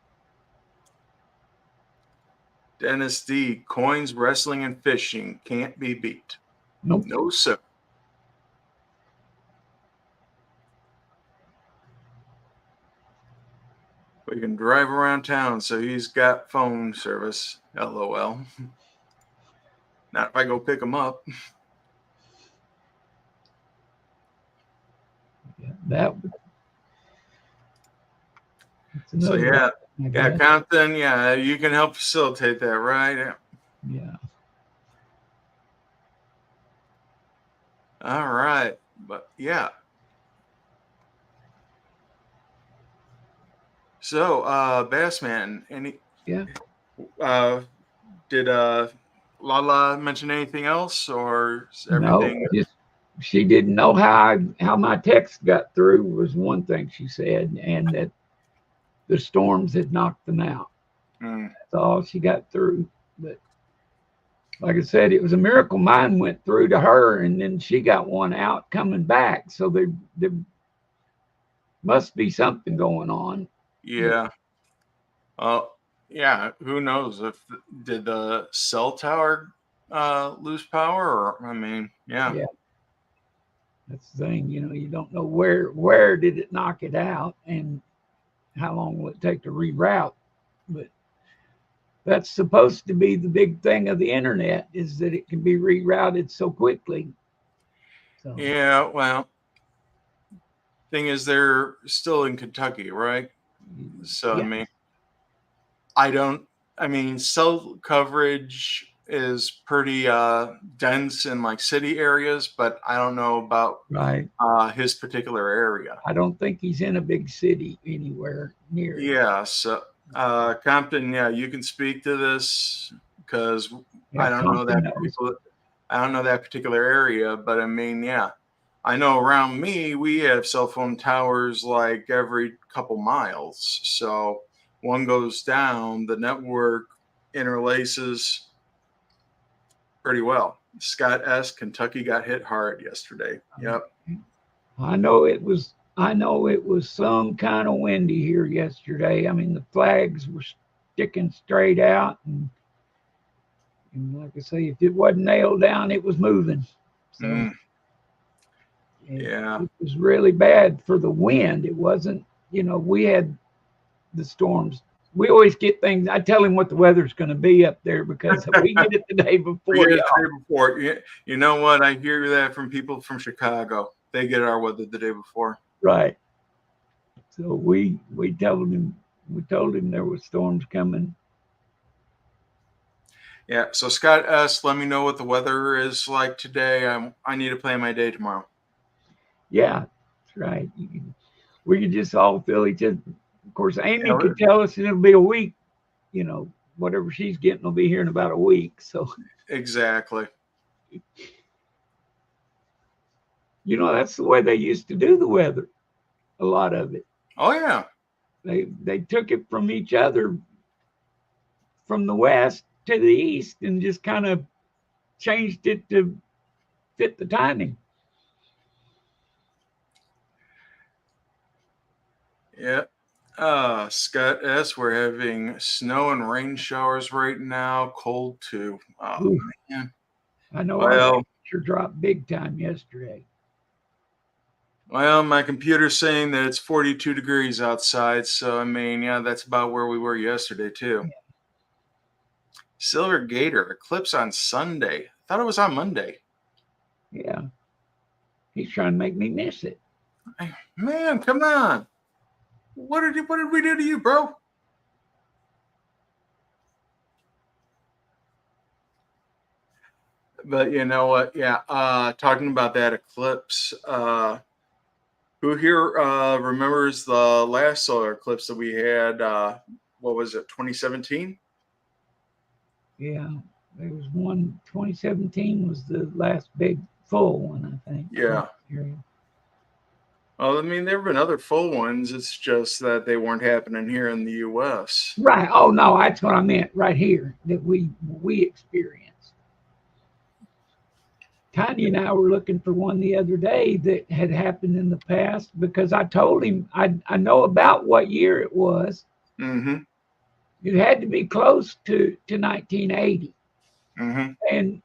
Dennis D. Coins, wrestling, and fishing can't be beat. Nope. No, sir. We can drive around town, so he's got phone service. LOL. Not if I go pick him up. Yeah, that would. So yeah, Compton. Yeah, you can help facilitate that, right? Yeah. All right, but yeah. So, Bassman, Yeah. Did Lala mention anything else, or is No, everything? just she didn't know how my text got through was one thing she said, and that the storms had knocked them out. That's all she got through. But like I said, it was a miracle mine went through to her, and then she got one out coming back. So there must be something going on. Yeah. Yeah, who knows if did the cell tower lose power, or I mean, yeah. Yeah, that's the thing. You don't know where did it knock it out, and how long will it take to reroute. But that's supposed to be the big thing of the internet, is that it can be rerouted so quickly. So Yeah, well, thing is they're still in Kentucky, right? So I yeah, mean, I don't. I mean, cell coverage is pretty dense in like city areas, but I don't know about right. his particular area. I don't think he's in a big city anywhere near it. Yeah, so Compton, yeah, you can speak to this because Yeah, I don't know Compton that knows. particular. I don't know that particular area, but I mean, yeah, I know around me we have cell phone towers like every couple miles. So one goes down, the network interlaces pretty well. Scott S. Kentucky got hit hard yesterday. Yep. I know it was some kind of windy here yesterday. I mean, the flags were sticking straight out, and like I say, if it wasn't nailed down, it was moving. So Mm, it, yeah. it was really bad for the wind. It wasn't, we had the storms. We always get things. I tell him what the weather's going to be up there because we get it the day We before, get it the y'all. day before. You know what? I hear that from people from Chicago. They get our weather the day before. Right. So we told him there were storms coming. Yeah. So Scott S., let me know what the weather is like today. I need to plan my day tomorrow. Yeah, that's right. We could just all feel each other. Of course, Amy Yeah, could tell us, and it'll be a week. You know, whatever she's getting will be here in about a week. So, exactly. that's the way they used to do the weather. A lot of it, Oh yeah. they took it from each other, from the west to the east, and just kind of changed it to fit the timing. Yeah. Scott S., we're having snow and rain showers right now. Cold too. Oh Ooh, man. I know our Well, temperature dropped big time yesterday. well, my computer's saying that it's 42 degrees outside. So I mean, yeah, that's about where we were yesterday too. Silver Gator eclipse on Sunday. I thought it was on Monday. Yeah, he's trying to make me miss it. Man, come on. What did we do to you, bro? But you know what? Yeah, talking about that eclipse, who here remembers the last solar eclipse that we had? What was it, 2017? Yeah, there was one. 2017 was the last big full one, I think. Yeah. Well, I mean, there have been other full ones. It's just that they weren't happening here in the U.S. Right. Oh no, that's what I meant right here that we experienced. Tanya and I were looking for one the other day that had happened in the past because I told him I know about what year it was. Mm-hmm. It had to be close to 1980, Mm-hmm. and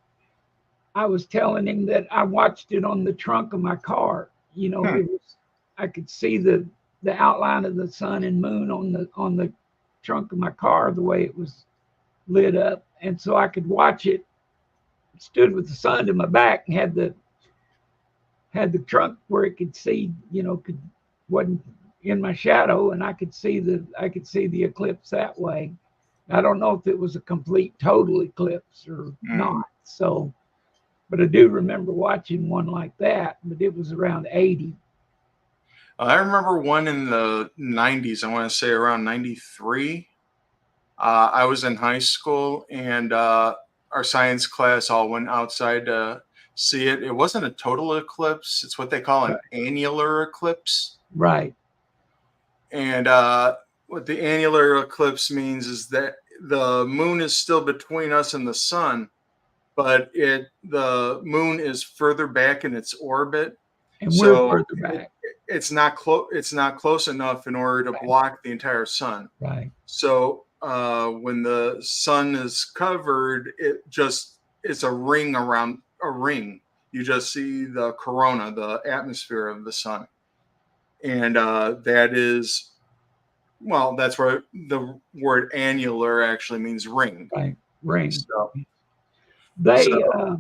I was telling him that I watched it on the trunk of my car. Hmm. It was I could see the outline of the sun and moon on the trunk of my car the way it was lit up, and so I could watch it. Stood with the sun to my back and had the trunk where it could see, wasn't in my shadow, and I could see the eclipse that way. I don't know if it was a complete total eclipse or Mm-hmm. not. So, but I do remember watching one like that. But it was around 80. I remember one in the 90s. I want to say around 93. I was in high school, and our science class all went outside to see it. It wasn't a total eclipse, it's what they call an Right. annular eclipse. Right. And what the annular eclipse means is that the moon is still between us and the sun, but the moon is further back in its orbit. And we're So further back. it's not close enough in order to Right. block the entire sun. Right. So when the sun is covered, it's a ring around a ring. You just see the corona, the atmosphere of the sun, and that is, well, that's where the word annular actually means ring. Right. Ring. So, They so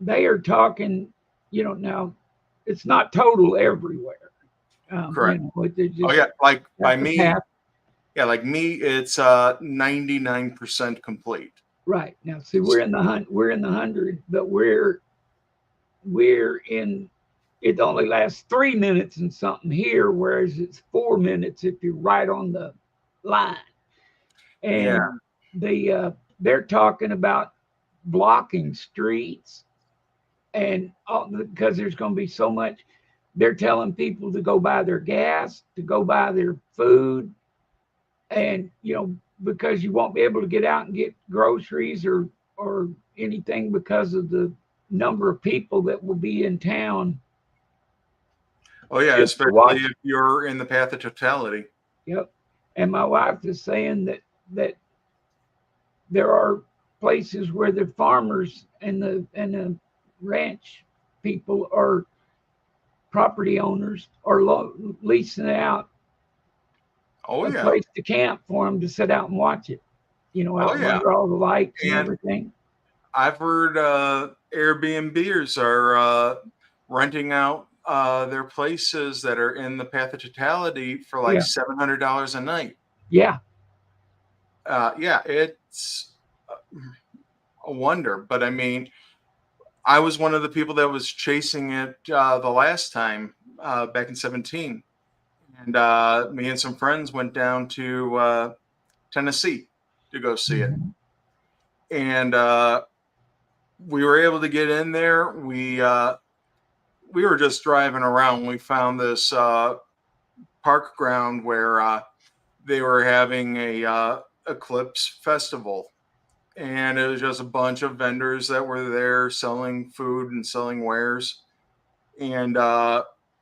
they are talking, now it's not total everywhere. correct. They Oh just yeah, like by half and me, half. yeah, like me, it's 99% complete. Right. Now see, we're in the hundred, but we're in it only lasts 3 minutes and something here, whereas it's 4 minutes if you're right on the line. Yeah. And they're talking about blocking streets and because there's going to be so much. They're telling people to go buy their gas, to go buy their food, and because you won't be able to get out and get groceries or anything because of the number of people that will be in town Oh yeah, just to especially watch. if you're in the path of totality. Yep. And my wife is saying that there are places where the farmers and the ranch people or property owners are leasing out Oh a yeah. place to camp for them to sit out and watch it. Oh Out yeah. under all the lights and And everything. I've heard Airbnbers are renting out their places that are in the path of totality for like Yeah. $700 a night. Yeah. Yeah, it's a wonder. But I mean, I was one of the people that was chasing it the last time back in 17. And me and some friends went down to Tennessee to go see it. Mhm. And we were able to get in there. We were just driving around. We found this park ground where they were having a eclipse festival, and it was just a bunch of vendors that were there selling food and selling wares, and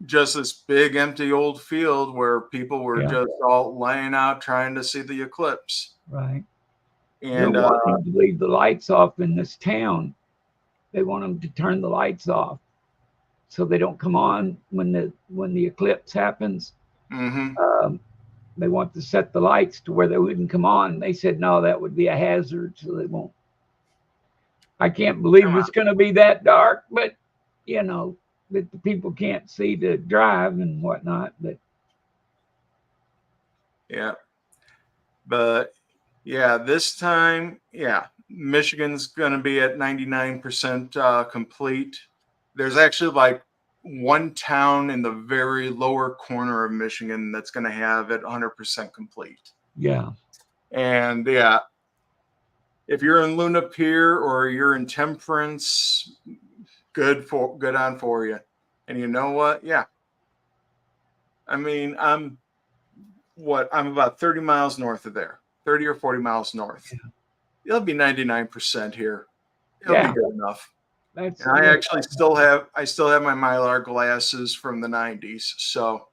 just this big empty old field where people were Yeah. just all laying out trying to see the eclipse. Right. They're And wanting to leave the lights off in this town. They want them to turn the lights off so they don't come on when the eclipse happens. mhm. Um, they want to set the lights to where they wouldn't come on. They said no, that would be a hazard, so they won't. I can't believe it's going to be that dark, but that the people can't see to drive and whatnot. But Yeah, but yeah, this time, yeah, Michigan's going to be at 99% complete. There's actually like one town in the very lower corner of Michigan that's going to have it 100% complete. yeah, And yeah, if you're in Luna Pier or you're in Temperance, good on for you. And you know what? Yeah, I mean, I'm about 30 miles north of there, 30 or 40 miles north. It'll be 99% here. It'll be yeah. good enough. That's And I still have my Mylar glasses from the 90s. So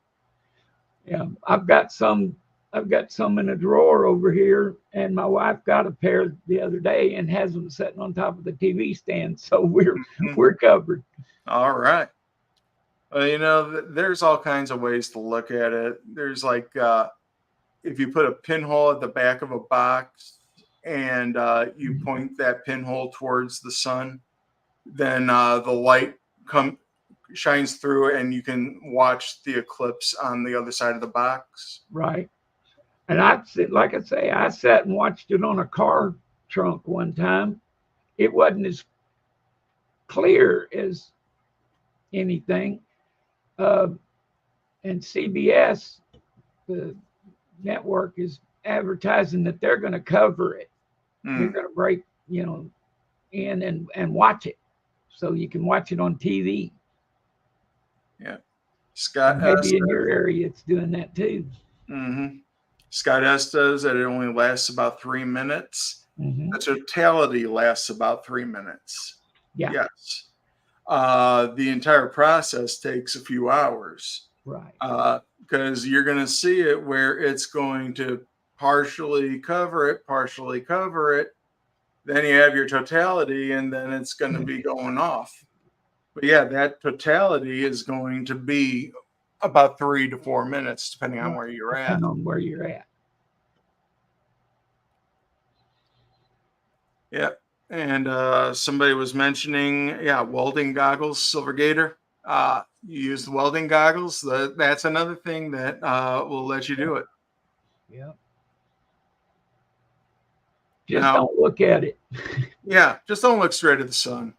yeah. I've got some in a drawer over here, and my wife got a pair the other day and has them sitting on top of the TV stand, so we're mhm. we're covered. All right. There's all kinds of ways to look at it. There's like if you put a pinhole at the back of a box and you point that pinhole towards the sun, then the light come shines through and you can watch the eclipse on the other side of the box. Right. And like I say, I sat and watched it on a car trunk one time. It wasn't as clear as anything. Uh, and CBS, the network, is advertising that they're going to cover it. They're going to break, in and watch it, so you can watch it on TV. Yeah. And Scott S. maybe in your area, it's doing that too. Mm-hmm. Scott S. does that. It only lasts about 3 minutes. Mm-hmm. The totality lasts about 3 minutes. Yeah. Yes. The entire process takes a few hours. Right. Because you're going to see it where it's going to partially cover it, partially cover it. Then you have your totality, and then it's going to be going off. But yeah, that totality is going to be about 3 to 4 minutes, depending on where you're at. Depending on where you're at. Yeah. And somebody was mentioning, yeah, welding goggles, Silver Gator. You use the welding goggles. That's another thing that will let you do it. Yeah. Just Now, don't look at it. yeah, just don't look straight at the sun.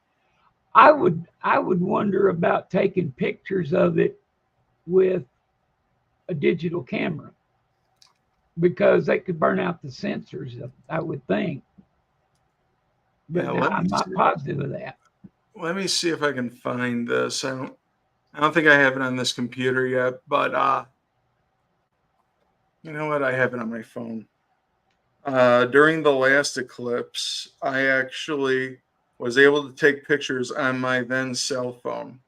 I would wonder about taking pictures of it with a digital camera because they could burn out the sensors, I would think. But Yeah, now I'm not positive of that. Let me see if I can find this. I don't think I have it on this computer yet, but you know what? I have it on my phone. During the last eclipse, I actually was able to take pictures on my then cell phone.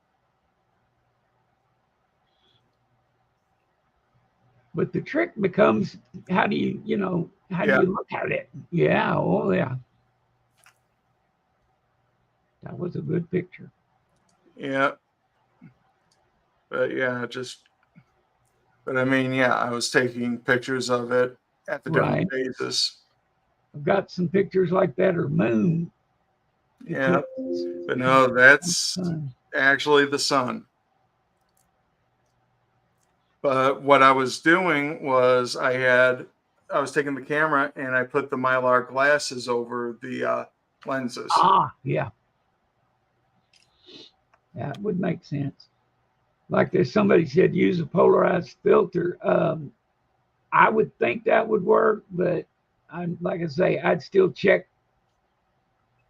But the trick becomes how do you, how do you look at it? Yeah, oh yeah. That was a good picture. Yeah. But yeah, but I mean, yeah, I was taking pictures of it at the different phases. I've got some pictures like that or moon. Yeah. But no, that's actually the sun. But what I was doing was I was taking the camera and I put the Mylar glasses over the lenses. Yeah. That would make sense. Like there's somebody said, use a polarized filter. I would think that would work, but like I say, I'd still check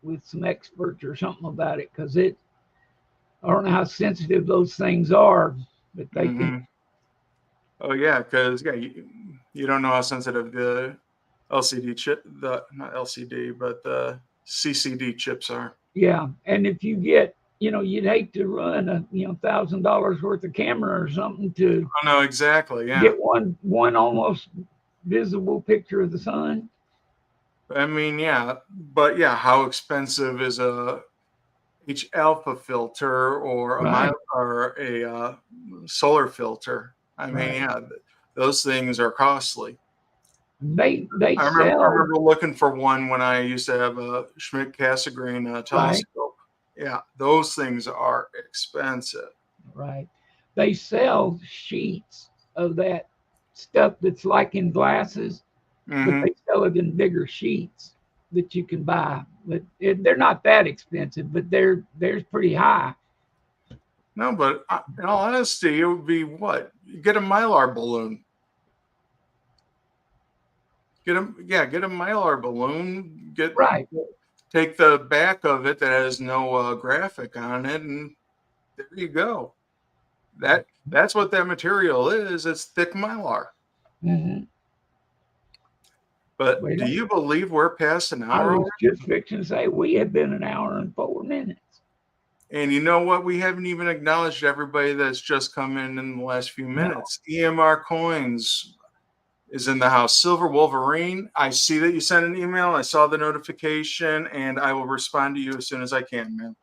with some experts or something about it because I don't know how sensitive those things are, but they can. Oh yeah, because you don't know how sensitive the LCD chip, not LCD, but the CCD chips are. Yeah, and if you get, you'd hate to run a $1,000 worth of camera or something to. Oh no, exactly. Yeah. Get one almost visible picture of the sun. I mean, yeah, but yeah, how expensive is a H alpha filter or a solar filter? I mean, yeah, those things are costly. They I remember looking for one when I used to have a Schmidt Cassegrain telescope. Yeah, those things are expensive. Right. They sell sheets of that stuff that's like in glasses, but they sell it in bigger sheets that you can buy. But they're not that expensive, but they're pretty high. No, but in all honesty, it would be what? You get a Mylar balloon. Get a Mylar balloon. Take the back of it that has no graphic on it, and there you go. That's what that material is. It's thick Mylar. Mm-hmm. But do you believe we're past an hour? I was just fixing to say we have been an hour and 4 minutes. And you know what? We haven't even acknowledged everybody that's just come in the last few minutes. EMR Coins is in the house. Silver Wolverine, I see that you sent an email. I saw the notification, and I will respond to you as soon as I can, man.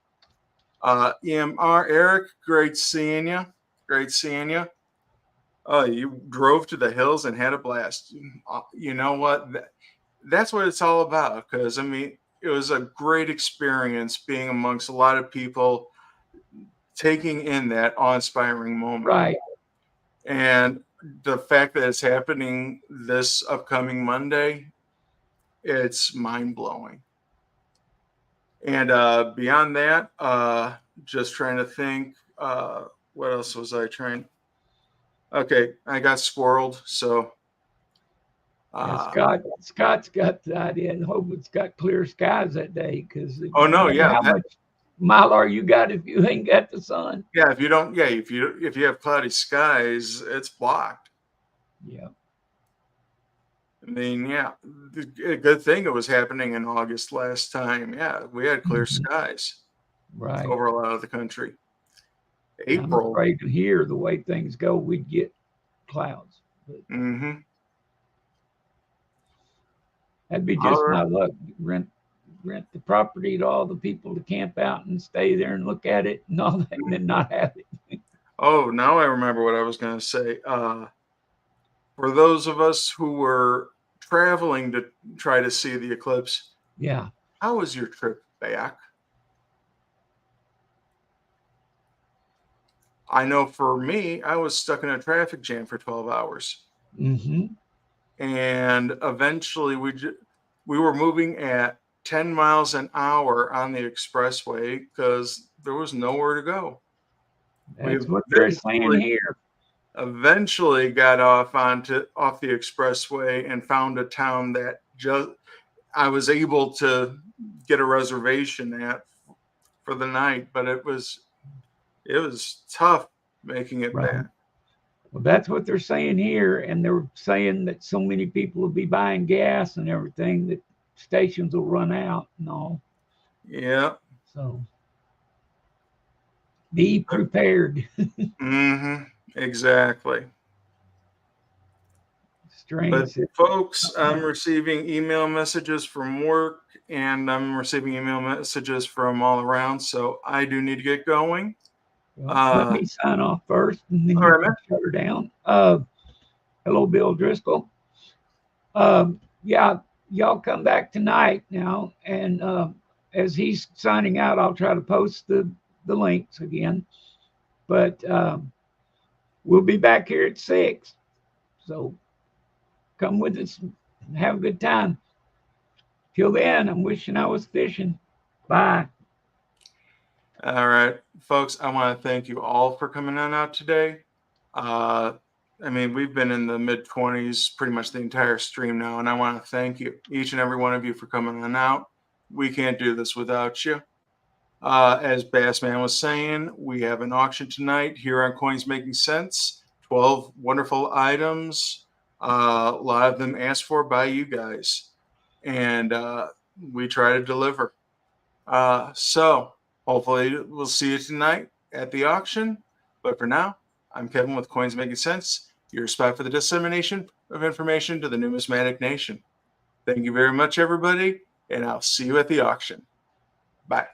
EMR Eric, great seeing you. Great seeing you. Oh, you drove to the hills and had a blast. You know what? That's what it's all about. Because, I mean, it was a great experience being amongst a lot of people taking in that awe-inspiring moment. Right. And the fact that it's happening this upcoming Monday, it's mind-blowing. And beyond that, just trying to think, what else was I trying? Okay, I got squirreled, so. Scott's got the idea and hope it's got clear skies that day because how much Mylar you got if you ain't got the sun. Yeah, if you have cloudy skies, it's blocked. Yeah. I mean, yeah, a good thing it was happening in August last time. Yeah, we had clear skies over a lot of the country. April. I'm afraid to hear the way things go, we'd get clouds. Mm-hmm. That'd be All just right. my luck. Rent the property to all the people to camp out and stay there and look at it and all that, and then not have it. Oh, now I remember what I was going to say. For those of us who were traveling to try to see the eclipse, Yeah. how was your trip back? I know for me, I was stuck in a traffic jam for 12 hours. Mm-hmm. And eventually we were moving at 10 miles an hour on the expressway because there was nowhere to go. We That's what they're saying eventually here. eventually got off the expressway and found a town that just I was able to get a reservation at for the night, but it was tough making it Right. back. Well, that's what they're saying here, and they're saying that so many people will be buying gas and everything that stations will run out and all. Yeah. So be prepared. Mm-hmm. Exactly. Strange But folks, I'm situation. receiving email messages from work and I'm receiving email messages from all around, so I do need to get going. Well, let Uh, me sign off first, and then all you right, can man. shut her down. Hello, Bill Driscoll. Yeah, y'all come back tonight now, and as he's signing out, I'll try to post the links again. But we'll be back here at 6. So come with us and have a good time. Till then, I'm wishing I was fishing. Bye. All right, folks, I want to thank you all for coming on out today. Uh, I mean, we've been in the mid 20s pretty much the entire stream now, and I want to thank you, each and every one of you, for coming on out. We can't do this without you. As Bassman was saying, we have an auction tonight here on Coins Making Sense. 12 wonderful items, a lot of them asked for by you guys, and we try to deliver. So hopefully we'll see you tonight at the auction. But for now, I'm Kevin with Coins Making Sense, your spot for the dissemination of information to the numismatic nation. Thank you very much, everybody, and I'll see you at the auction. Bye.